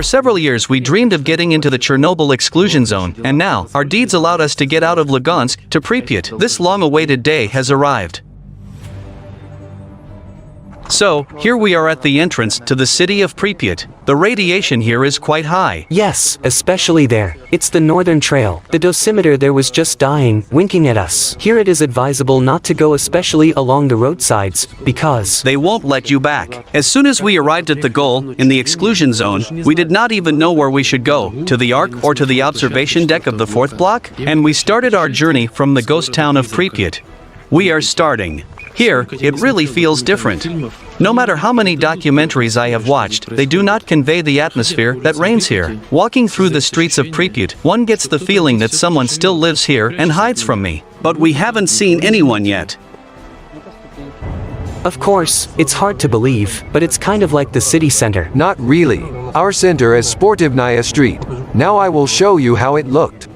For several years we dreamed of getting into the Chernobyl exclusion zone, and now, our deeds allowed us to get out of Lugansk to Pripyat. This long-awaited day has arrived. So, here we are at the entrance to the city of Pripyat. The radiation here is quite high. Yes, especially there. It's the northern trail. The dosimeter there was just dying, winking at us. Here it is advisable not to go, especially along the roadsides, because they won't let you back. As soon as we arrived at the goal, in the exclusion zone, we did not even know where we should go, to the Ark or to the observation deck of the 4th block, and we started our journey from the ghost town of Pripyat. We are starting. Here, it really feels different. No matter how many documentaries I have watched, they do not convey the atmosphere that reigns here. Walking through the streets of Pripyat, one gets the feeling that someone still lives here and hides from me. But we haven't seen anyone yet. of course, it's hard to believe, but it's kind of like the city center. Not really. Our center is Sportivnaya Street. Now I will show you how it looked.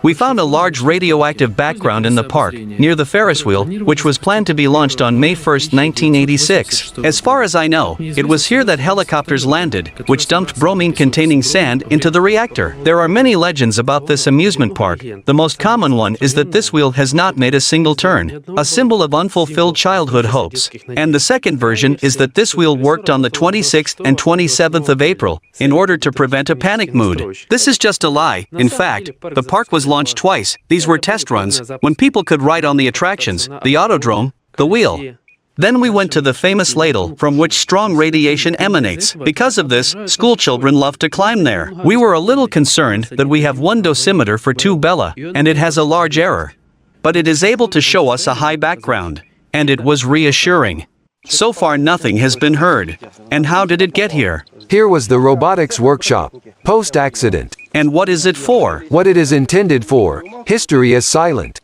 We found a large radioactive background in the park, near the Ferris wheel, which was planned to be launched on May 1, 1986. As far as I know, it was here that helicopters landed, which dumped bromine-containing sand into the reactor. There are many legends about this amusement park. The most common one is that this wheel has not made a single turn, a symbol of unfulfilled childhood hopes. And the second version is that this wheel worked on the 26th and 27th of April, in order to prevent a panic mood. This is just a lie. In fact, the park was launched twice. These were test runs, when people could ride on the attractions, the autodrome, the wheel. Then we went to the famous ladle, from which strong radiation emanates. Because of this, school children love to climb there. We were a little concerned that we have one dosimeter for 2 Bella, and it has a large error. But it is able to show us a high background. And it was reassuring. So far nothing has been heard. And how did it get here? Here was the robotics workshop, post-accident. And what is it for? What it is intended for. History is silent.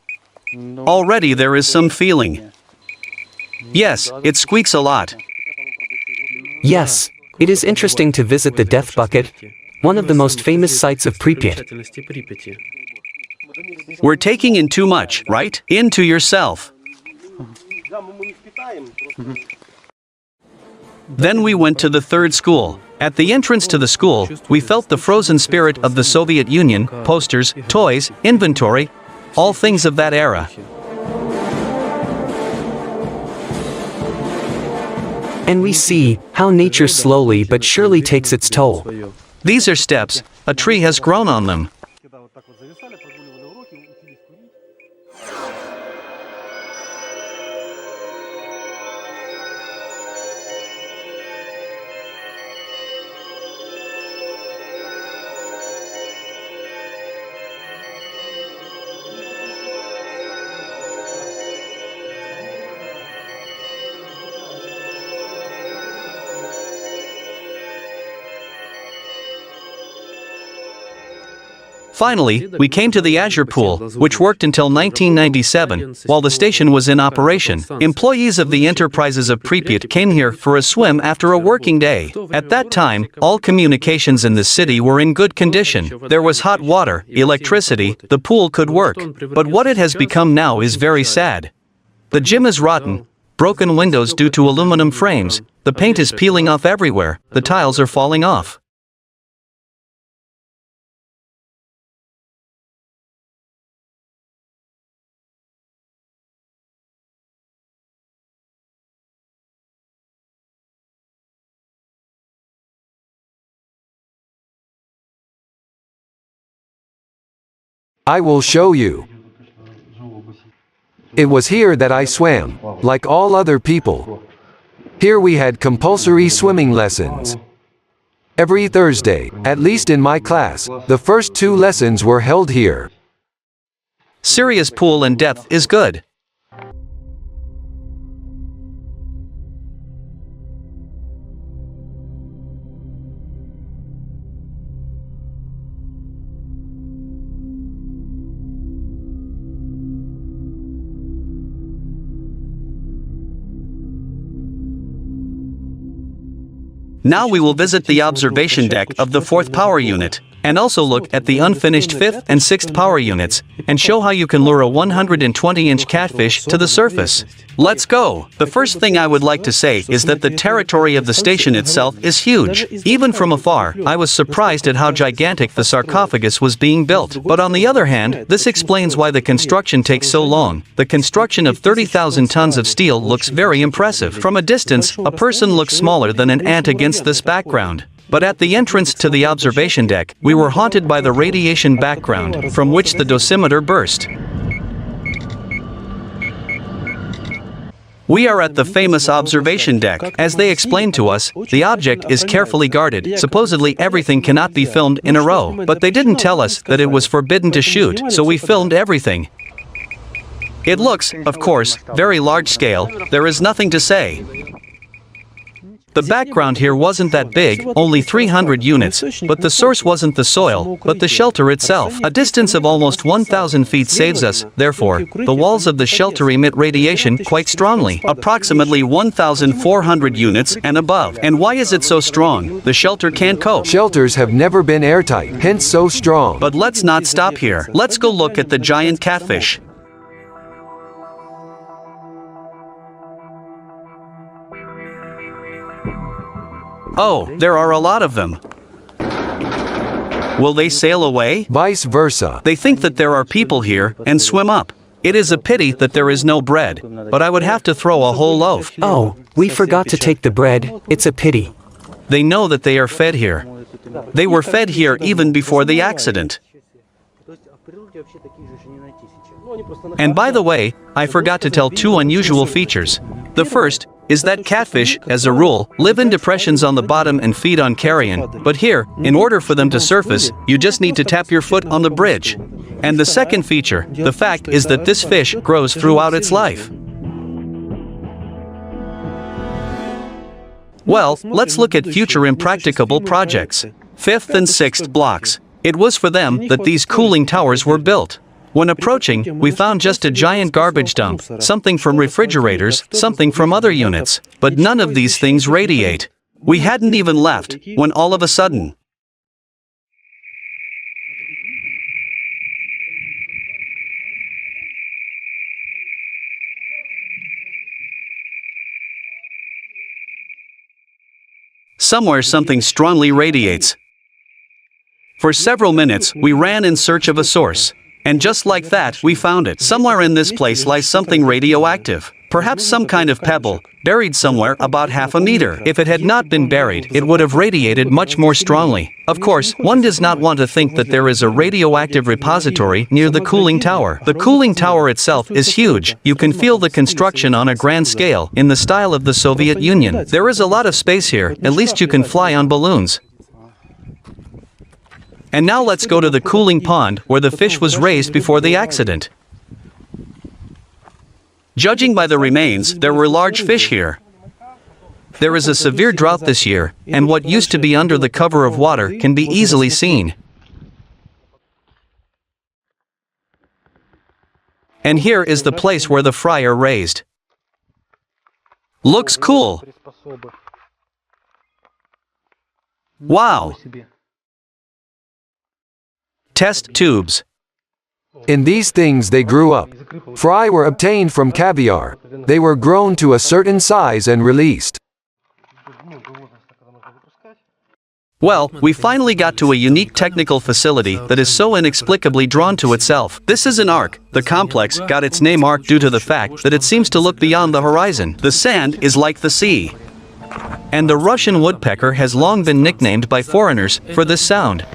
Already there is some feeling. Yes, it squeaks a lot. Yes, it is interesting to visit the Death Bucket, one of the most famous sites of Pripyat. We're taking in too much, right? Into yourself. Then we went to the third school. At the entrance to the school, we felt the frozen spirit of the Soviet Union, posters, toys, inventory, all things of that era. And we see how nature slowly but surely takes its toll. These are steps, a tree has grown on them. Finally, we came to the Azure Pool, which worked until 1997, while the station was in operation. Employees of the enterprises of Pripyat came here for a swim after a working day. At that time, all communications in the city were in good condition. There was hot water, electricity, the pool could work. But what it has become now is very sad. The gym is rotten, broken windows due to aluminum frames, the paint is peeling off everywhere, the tiles are falling off. I will show you. It was here that I swam, like all other people. Here we had compulsory swimming lessons. Every Thursday, at least in my class, the first 2 lessons were held here. Serious pool and depth is good. Now we will visit the observation deck of the 4th power unit. And also look at the unfinished 5th and 6th power units, and show how you can lure a 120-inch catfish to the surface. Let's go! The first thing I would like to say is that the territory of the station itself is huge. Even from afar, I was surprised at how gigantic the sarcophagus was being built. But on the other hand, this explains why the construction takes so long. The construction of 30,000 tons of steel looks very impressive. From a distance, a person looks smaller than an ant against this background. But at the entrance to the observation deck, we were haunted by the radiation background, from which the dosimeter burst. We are at the famous observation deck. As they explained to us, the object is carefully guarded. Supposedly everything cannot be filmed in a row. But they didn't tell us that it was forbidden to shoot, so we filmed everything. It looks, of course, very large scale. There is nothing to say. The background here wasn't that big, only 300 units, but the source wasn't the soil, but the shelter itself. A distance of almost 1,000 feet saves us, therefore, the walls of the shelter emit radiation quite strongly, approximately 1,400 units and above. And why is it so strong? The shelter can't cope. Shelters have never been airtight, hence so strong. But let's not stop here. Let's go look at the giant catfish. Oh, there are a lot of them. Will they sail away? Vice versa. They think that there are people here and swim up. It is a pity that there is no bread, but I would have to throw a whole loaf. Oh, we forgot to take the bread. It's a pity. They know that they are fed here. They were fed here even before the accident. And by the way, I forgot to tell two unusual features. The first is that catfish, as a rule, live in depressions on the bottom and feed on carrion, but here, in order for them to surface, you just need to tap your foot on the bridge. And the second feature, the fact is that this fish grows throughout its life. Well, let's look at future impracticable projects. 5th and 6th blocks. It was for them that these cooling towers were built. When approaching, we found just a giant garbage dump, something from refrigerators, something from other units. But none of these things radiate. We hadn't even left, when all of a sudden, somewhere something strongly radiates. For several minutes, we ran in search of a source. And just like that, we found it. Somewhere in this place lies something radioactive. Perhaps some kind of pebble, buried somewhere about half a meter. If it had not been buried, it would have radiated much more strongly. Of course, one does not want to think that there is a radioactive repository near the cooling tower. The cooling tower itself is huge. You can feel the construction on a grand scale, in the style of the Soviet Union. There is a lot of space here, at least you can fly on balloons. And now let's go to the cooling pond where the fish was raised before the accident. Judging by the remains, there were large fish here. There is a severe drought this year, and what used to be under the cover of water can be easily seen. And here is the place where the fry are raised. Looks cool. Wow. Test tubes. In these things they grew up. Fry were obtained from caviar. They were grown to a certain size and released. Well, we finally got to a unique technical facility that is so inexplicably drawn to itself. This is an ark. The complex got its name ark due to the fact that it seems to look beyond the horizon. The sand is like the sea. And the Russian woodpecker has long been nicknamed by foreigners for this sound.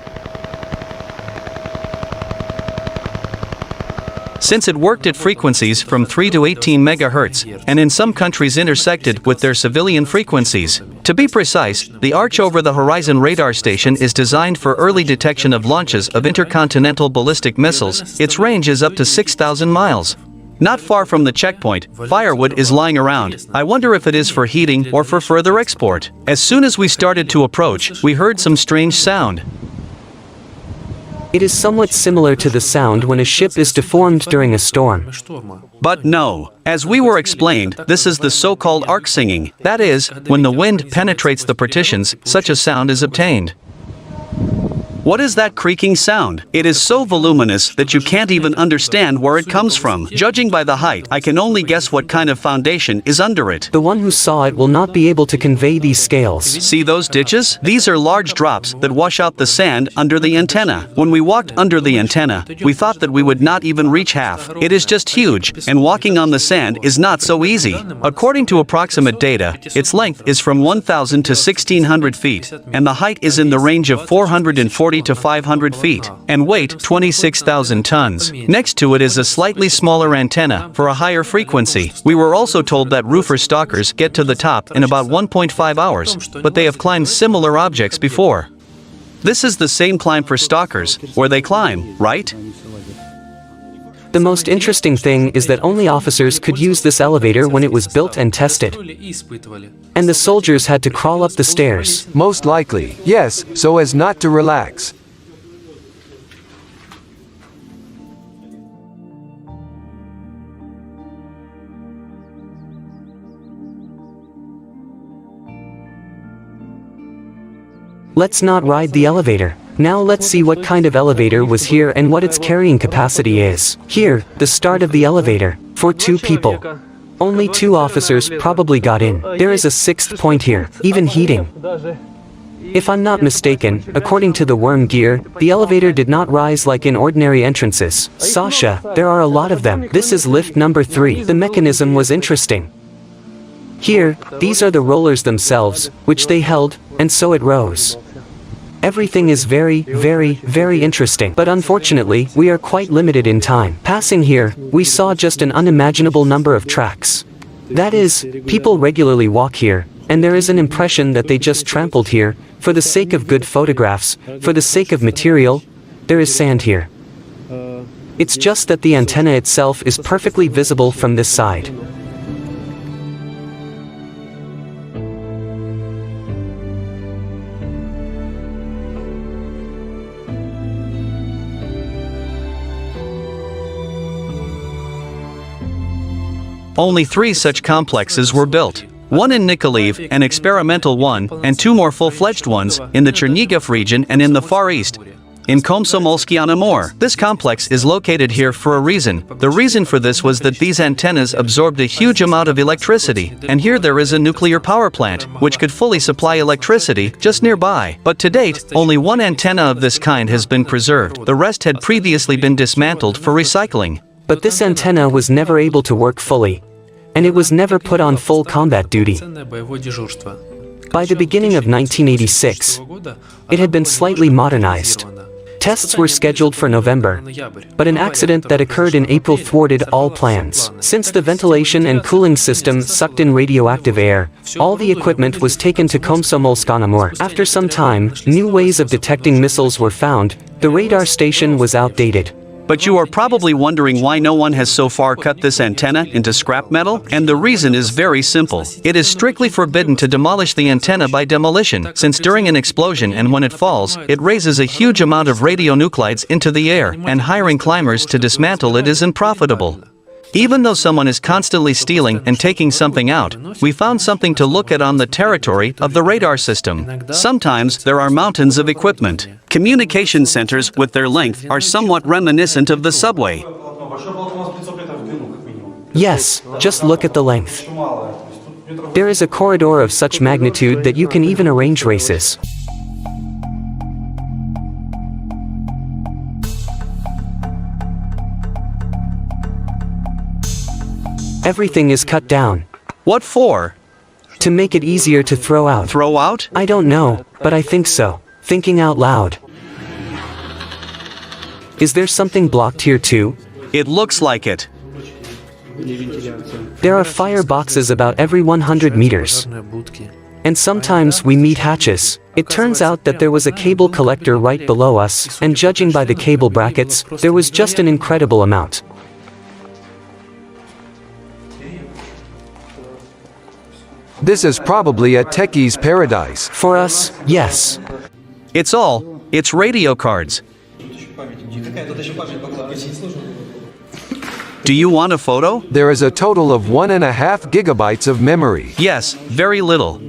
Since it worked at frequencies from 3 to 18 MHz, and in some countries intersected with their civilian frequencies. To be precise, the Arch over the Horizon radar station is designed for early detection of launches of intercontinental ballistic missiles. Its range is up to 6,000 miles. Not far from the checkpoint, firewood is lying around. I wonder if it is for heating or for further export. As soon as we started to approach, we heard some strange sound. It is somewhat similar to the sound when a ship is deformed during a storm. But no. As we were explained, this is the so-called arc singing. That is, when the wind penetrates the partitions, such a sound is obtained. What is that creaking sound? It is so voluminous that you can't even understand where it comes from. Judging by the height, I can only guess what kind of foundation is under it. The one who saw it will not be able to convey these scales. See those ditches? These are large drops that wash out the sand under the antenna. When we walked under the antenna, we thought that we would not even reach half. It is just huge, and walking on the sand is not so easy. According to approximate data, its length is from 1,000 to 1,600 feet, and the height is in the range of 440 to 500 feet, and weight 26,000 tons. Next to it is a slightly smaller antenna for a higher frequency. We were also told that roofer stalkers get to the top in about 1.5 hours, but they have climbed similar objects before. This is the same climb for stalkers, where they climb, right? The most interesting thing is that only officers could use this elevator when it was built and tested. And the soldiers had to crawl up the stairs. Most likely, yes, so as not to relax. Let's not ride the elevator. Now let's see what kind of elevator was here and what its carrying capacity is. Here, the start of the elevator, for 2 people. Only 2 officers probably got in. There is a 6th point here, even heating. If I'm not mistaken, according to the worm gear, the elevator did not rise like in ordinary entrances. Sasha, there are a lot of them. This is lift number 3. The mechanism was interesting. Here, these are the rollers themselves, which they held, and so it rose. Everything is very, very, very interesting. But unfortunately, we are quite limited in time. Passing here, we saw just an unimaginable number of tracks. That is, people regularly walk here, and there is an impression that they just trampled here, for the sake of good photographs, for the sake of material. There is sand here. It's just that the antenna itself is perfectly visible from this side. Only 3 such complexes were built. One in Nikolaev, an experimental one, and 2 more full-fledged ones, in the Chernihiv region and in the Far East, in Komsomolsky-on-Amur. This complex is located here for a reason. The reason for this was that these antennas absorbed a huge amount of electricity, and here there is a nuclear power plant, which could fully supply electricity just nearby. But to date, only 1 antenna of this kind has been preserved. The rest had previously been dismantled for recycling. But this antenna was never able to work fully, and it was never put on full combat duty. By the beginning of 1986, it had been slightly modernized. Tests were scheduled for November, but an accident that occurred in April thwarted all plans. Since the ventilation and cooling system sucked in radioactive air, all the equipment was taken to Komsomolsk-on-Amur. After some time, new ways of detecting missiles were found. The radar station was outdated. But you are probably wondering why no one has so far cut this antenna into scrap metal, and the reason is very simple. It is strictly forbidden to demolish the antenna by demolition, since during an explosion and when it falls, it raises a huge amount of radionuclides into the air, and hiring climbers to dismantle it is unprofitable. Even though someone is constantly stealing and taking something out, we found something to look at on the territory of the radar system. Sometimes there are mountains of equipment. Communication centers with their length are somewhat reminiscent of the subway. Yes, just look at the length. There is a corridor of such magnitude that you can even arrange races. Everything is cut down. What for? To make it easier to throw out. Throw out? I don't know, but I think so. Thinking out loud. Is there something blocked here too? It looks like it. There are fire boxes about every 100 meters. And sometimes we meet hatches. It turns out that there was a cable collector right below us, and judging by the cable brackets, there was just an incredible amount. This is probably a techie's paradise. For us, yes. It's radio cards. Do you want a photo? There is a total of 1.5 gigabytes of memory. Yes, very little.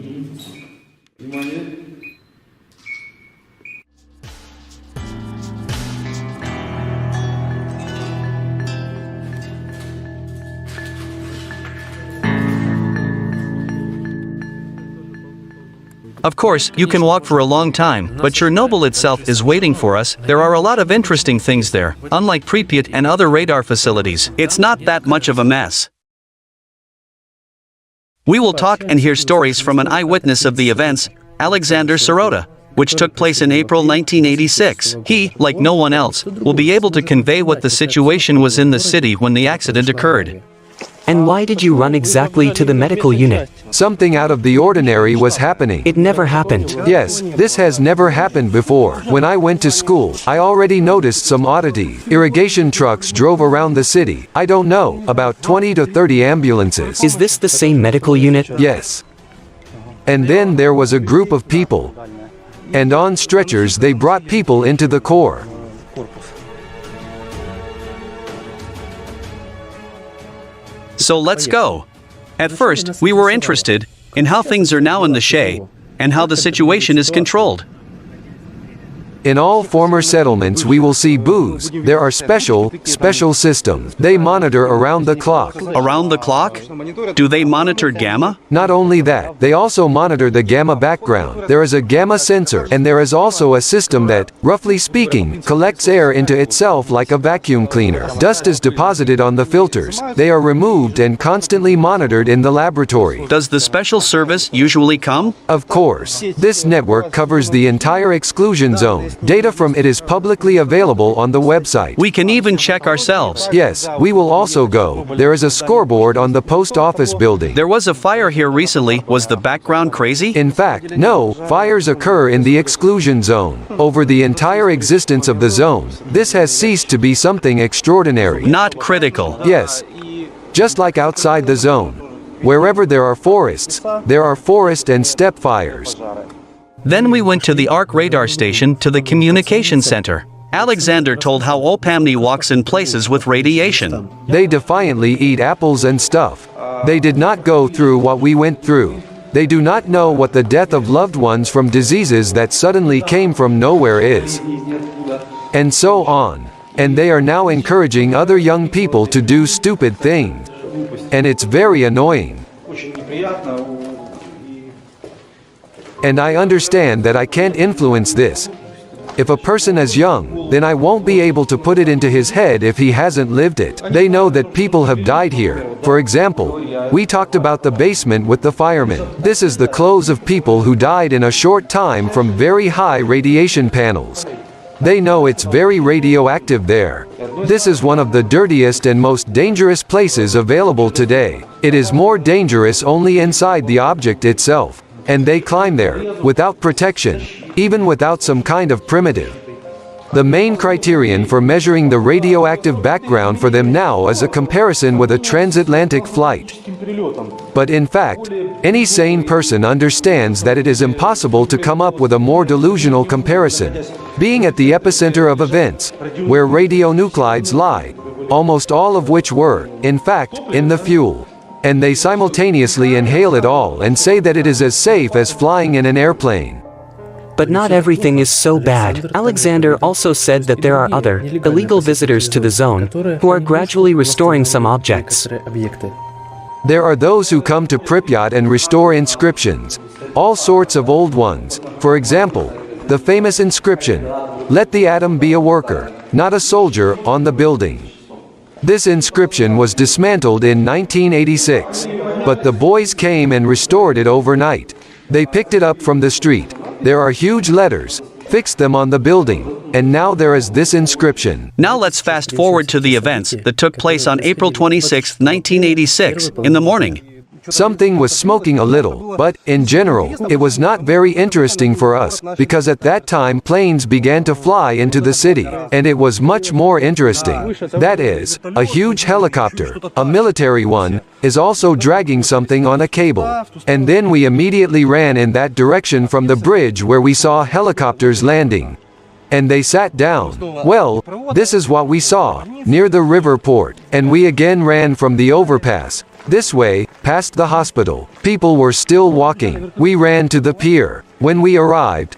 Of course, you can walk for a long time, but Chernobyl itself is waiting for us. There are a lot of interesting things there. Unlike Pripyat and other radar facilities, it's not that much of a mess. We will talk and hear stories from an eyewitness of the events, Alexander Sirota, which took place in April 1986. He, like no one else, will be able to convey what the situation was in the city when the accident occurred. And why did you run exactly to the medical unit? Something out of the ordinary was happening. It never happened. Yes, this has never happened before. When I went to school, I already noticed some oddity. Irrigation trucks drove around the city. I don't know, about 20 to 30 ambulances. Is this the same medical unit? Yes. And then there was a group of people. And on stretchers they brought people into the core. So let's go. At first, we were interested in how things are now in the Seja, and how the situation is controlled. In all former settlements we will see booze. There are special systems. They monitor around the clock. Around the clock? Do they monitor gamma? Not only that, they also monitor the gamma background. There is a gamma sensor, and there is also a system that, roughly speaking, collects air into itself like a vacuum cleaner. Dust is deposited on the filters. They are removed and constantly monitored in the laboratory. Does the special service usually come? Of course. This network covers the entire exclusion zone. Data from it is publicly available on the website. We can even check ourselves. Yes, we will also go. There is a scoreboard on the post office building. There was a fire here recently. Was the background crazy? In fact, no, fires occur in the exclusion zone. Over the entire existence of the zone, this has ceased to be something extraordinary. Not critical. Yes. Just like outside the zone. Wherever there are forests, there are forest and steppe fires. Then we went to the ARC radar station to the communication center. Alexander told how Opamni walks in places with radiation. They defiantly eat apples and stuff. They did not go through what we went through. They do not know what the death of loved ones from diseases that suddenly came from nowhere is. And so on. And they are now encouraging other young people to do stupid things. And it's very annoying. And I understand that I can't influence this. If a person is young, then I won't be able to put it into his head if he hasn't lived it. They know that people have died here. For example, we talked about the basement with the firemen. This is the clothes of people who died in a short time from very high radiation panels. They know it's very radioactive there. This is one of the dirtiest and most dangerous places available today. It is more dangerous only inside the object itself. And they climb there, without protection, even without some kind of primitive. The main criterion for measuring the radioactive background for them now is a comparison with a transatlantic flight. But in fact, any sane person understands that it is impossible to come up with a more delusional comparison. Being at the epicenter of events, where radionuclides lie, almost all of which were, in fact, in the fuel. And they simultaneously inhale it all and say that it is as safe as flying in an airplane. But not everything is so bad. Alexander also said that there are other, illegal visitors to the zone, who are gradually restoring some objects. There are those who come to Pripyat and restore inscriptions. All sorts of old ones. For example, the famous inscription, "Let the atom be a worker, not a soldier," on the building. This inscription was dismantled in 1986. But the boys came and restored it overnight. They picked it up from the street. There are huge letters, fixed them on the building, and now there is this inscription. Now let's fast forward to the events that took place on April 26, 1986, in the morning. Something was smoking a little, but, in general, it was not very interesting for us, because at that time planes began to fly into the city, and it was much more interesting. That is, a huge helicopter, a military one, is also dragging something on a cable. And then we immediately ran in that direction from the bridge where we saw helicopters landing. And they sat down. Well, this is what we saw, near the river port, and we again ran from the overpass. This way, past the hospital. People were still walking. We ran to the pier. When we arrived,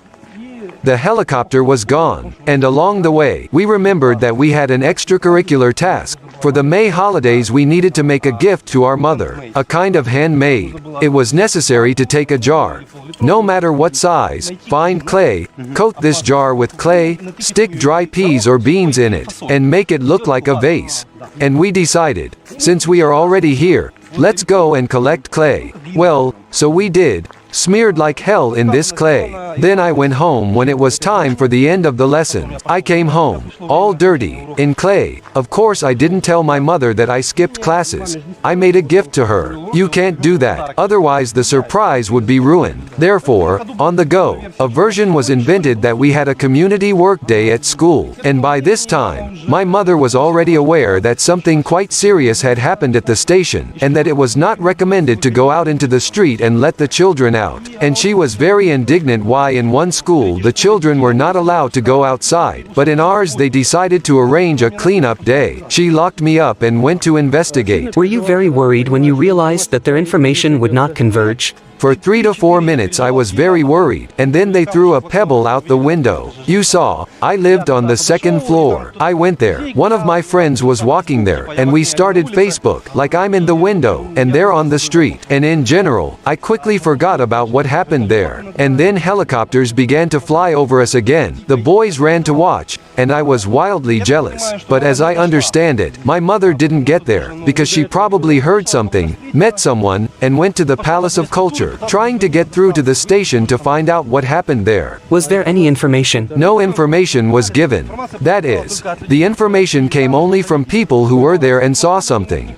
the helicopter was gone, and along the way, we remembered that we had an extracurricular task, For the May holidays we needed to make a gift to our mother, a kind of handmade. It was necessary to take a jar, no matter what size, find clay, coat this jar with clay, stick dry peas or beans in it, and make it look like a vase. And we decided, since we are already here, let's go and collect clay. Well, so we did, smeared like hell in this clay. Then I went home when it was time for the end of the lesson. I came home, all dirty, in clay. Of course I didn't tell my mother that I skipped classes. I made a gift to her. You can't do that, otherwise the surprise would be ruined. Therefore, on the go, a version was invented that we had a community work day at school. And by this time, my mother was already aware that something quite serious had happened at the station, and that it was not recommended to go out into the street and let the children out. And she was very indignant why in one school the children were not allowed to go outside, but in ours they decided to arrange a cleanup day. She locked me up and went to investigate. Were you very worried when you realized that their information would not converge? For 3 to 4 minutes I was very worried, and then they threw a pebble out the window. You saw, I lived on the 2nd floor. I went there, one of my friends was walking there, and we started Facebook, like I'm in the window, and they're on the street. And in general, I quickly forgot about what happened there. And then helicopters began to fly over us again. The boys ran to watch, and I was wildly jealous. But as I understand it, my mother didn't get there, because she probably heard something, met someone, and went to the Palace of Culture, trying to get through to the station to find out what happened there. Was there any information? No information was given. That is, the information came only from people who were there and saw something.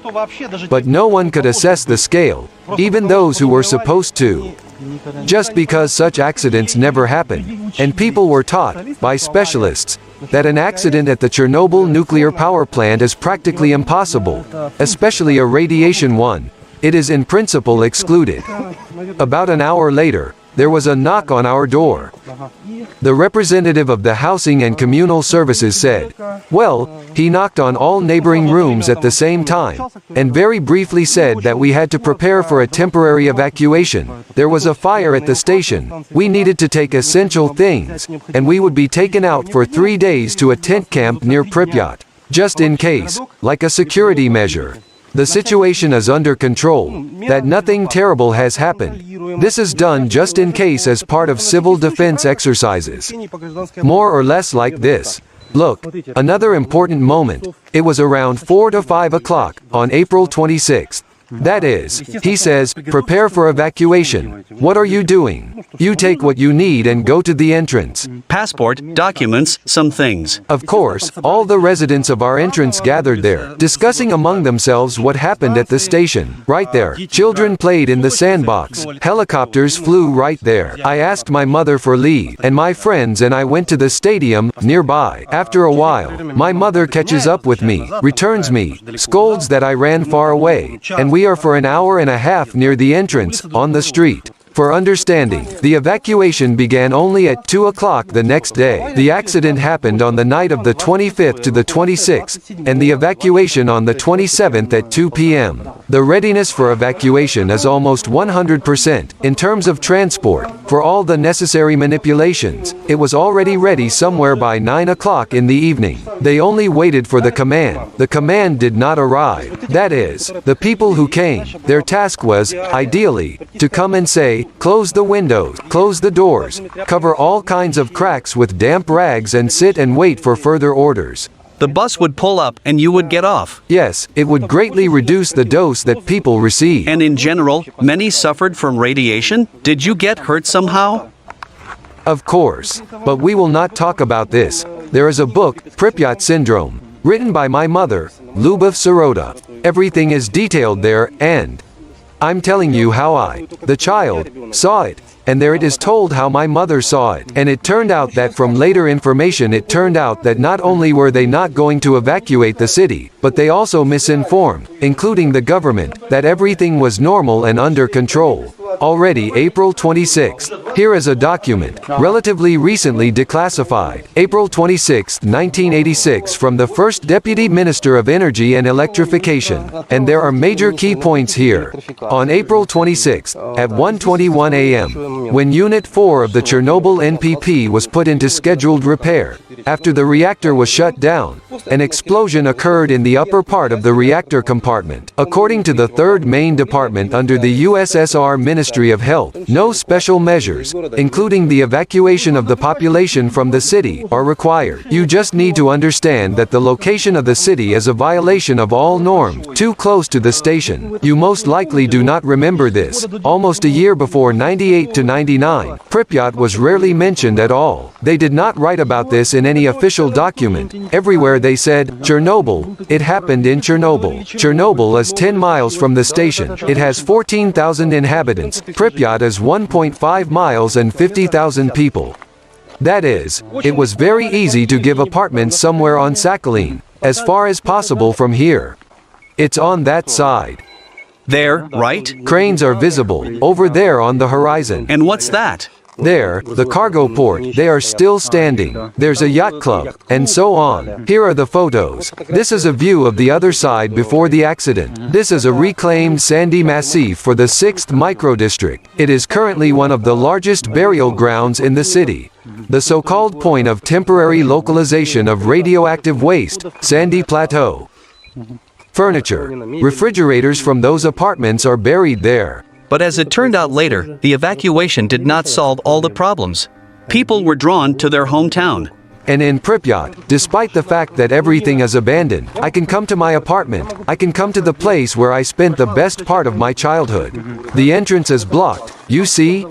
But no one could assess the scale, even those who were supposed to. Just because such accidents never happen, and people were taught, by specialists, that an accident at the Chernobyl nuclear power plant is practically impossible, especially a radiation one. It is in principle excluded. About an hour later, there was a knock on our door. The representative of the Housing and Communal Services said, well, he knocked on all neighboring rooms at the same time, and very briefly said that we had to prepare for a temporary evacuation. There was a fire at the station, we needed to take essential things, and we would be taken out for 3 days to a tent camp near Pripyat, just in case, like a security measure. The situation is under control, that nothing terrible has happened. This is done just in case as part of civil defense exercises. More or less like this. Look, another important moment. It was around 4 to 5 o'clock on April 26th. That is, he says, prepare for evacuation. What are you doing? You take what you need and go to the entrance. Passport, documents, some things. Of course, all the residents of our entrance gathered there, discussing among themselves what happened at the station. Right there, children played in the sandbox. Helicopters flew right there. I asked my mother for leave, and my friends and I went to the stadium, nearby. After a while, my mother catches up with me, returns me, scolds that I ran far away, and we are for an hour and a half near the entrance, on the street. For understanding, the evacuation began only at 2 o'clock the next day. The accident happened on the night of the 25th to the 26th, and the evacuation on the 27th at 2 p.m. The readiness for evacuation is almost 100%. In terms of transport, for all the necessary manipulations, it was already ready somewhere by 9 o'clock in the evening. They only waited for the command. The command did not arrive. That is, the people who came, their task was, ideally, to come and say, close the windows, close the doors, cover all kinds of cracks with damp rags and sit and wait for further orders. The bus would pull up and you would get off. Yes, it would greatly reduce the dose that people receive. And in general, many suffered from radiation? Did you get hurt somehow? Of course, but we will not talk about this. There is a book, Pripyat Syndrome, written by my mother, Lyubov Sirota. Everything is detailed there, and I'm telling you how I, the child, saw it, and there it is told how my mother saw it. And it turned out that from later information it turned out that not only were they not going to evacuate the city, but they also misinformed, including the government, that everything was normal and under control. Already April 26th. Here is a document, relatively recently declassified, April 26, 1986, from the first Deputy Minister of Energy and Electrification, and there are major key points here. On April 26, at 1:21 a.m., when Unit 4 of the Chernobyl NPP was put into scheduled repair, after the reactor was shut down, an explosion occurred in the upper part of the reactor compartment. According to the third main department under the USSR Ministry of Health, no special measures, including the evacuation of the population from the city, are required. You just need to understand that the location of the city is a violation of all norms, too close to the station. You most likely do not remember this. Almost a year before 98 to 99, Pripyat was rarely mentioned at all. They did not write about this in any official document. Everywhere they said, Chernobyl, it happened in Chernobyl. Chernobyl is 10 miles from the station. It has 14,000 inhabitants. Pripyat is 1.5 miles and 50,000 people. That is, it was very easy to give apartments somewhere on Sakhalin, as far as possible from here. It's on that side. There, right? Cranes are visible, over there on the horizon. And what's that? There, the cargo port, they are still standing. There's a yacht club, and so on. Here are the photos. This is a view of the other side before the accident. This is a reclaimed sandy massif for the 6th microdistrict. It is currently one of the largest burial grounds in the city. The so-called point of temporary localization of radioactive waste, Sandy Plateau. Furniture, refrigerators from those apartments are buried there. But as it turned out later, the evacuation did not solve all the problems. People were drawn to their hometown. And in Pripyat, despite the fact that everything is abandoned, I can come to my apartment. I can come to the place where I spent the best part of my childhood. The entrance is blocked, you see?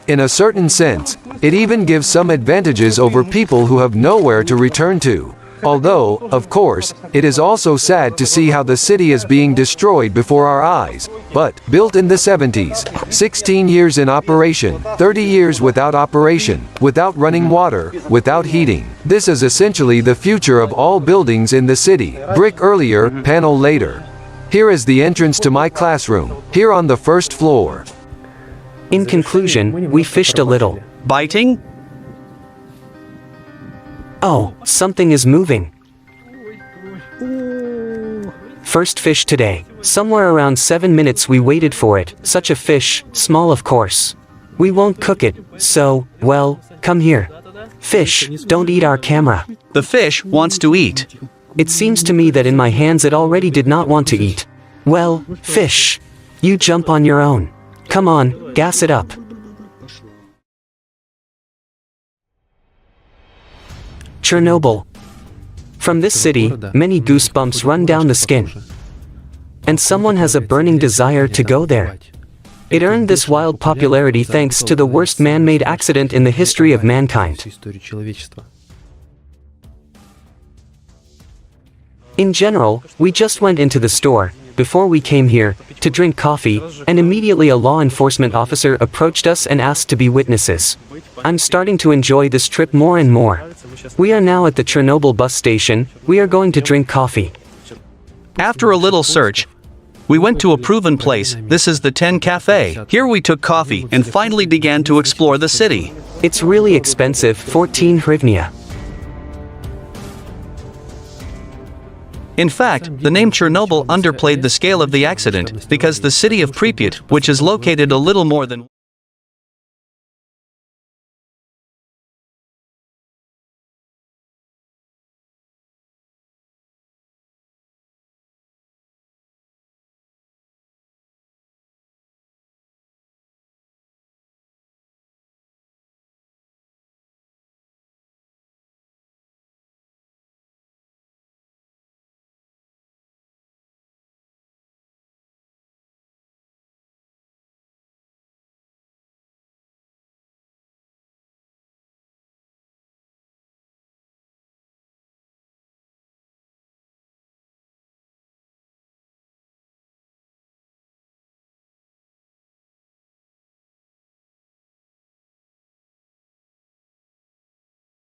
In a certain sense, it even gives some advantages over people who have nowhere to return to. Although, of course, it is also sad to see how the city is being destroyed before our eyes. But, built in the 70s, 16 years in operation, 30 years without operation, without running water, without heating. This is essentially the future of all buildings in the city. Brick earlier, panel later. Here is the entrance to my classroom, here on the first floor. In conclusion, we fished a little. Biting? Oh, something is moving. First fish today. Somewhere around 7 minutes we waited for it. Such a fish, small of course. We won't cook it, so, well, come here. Fish, don't eat our camera. The fish wants to eat. It seems to me that in my hands it already did not want to eat. Well, fish. You jump on your own. Come on, gas it up. Chernobyl. From this city, many goosebumps run down the skin. And someone has a burning desire to go there. It earned this wild popularity thanks to the worst man-made accident in the history of mankind. In general, we just went into the store, before we came here, to drink coffee, and immediately a law enforcement officer approached us and asked to be witnesses. I'm starting to enjoy this trip more and more. We are now at the Chernobyl bus station. We are going to drink coffee. After a little search, we went to a proven place. This is the 10 Cafe. Here we took coffee and finally began to explore the city. It's really expensive, 14 hryvnia. In fact, the name Chernobyl underplayed the scale of the accident, because the city of Pripyat, which is located a little more than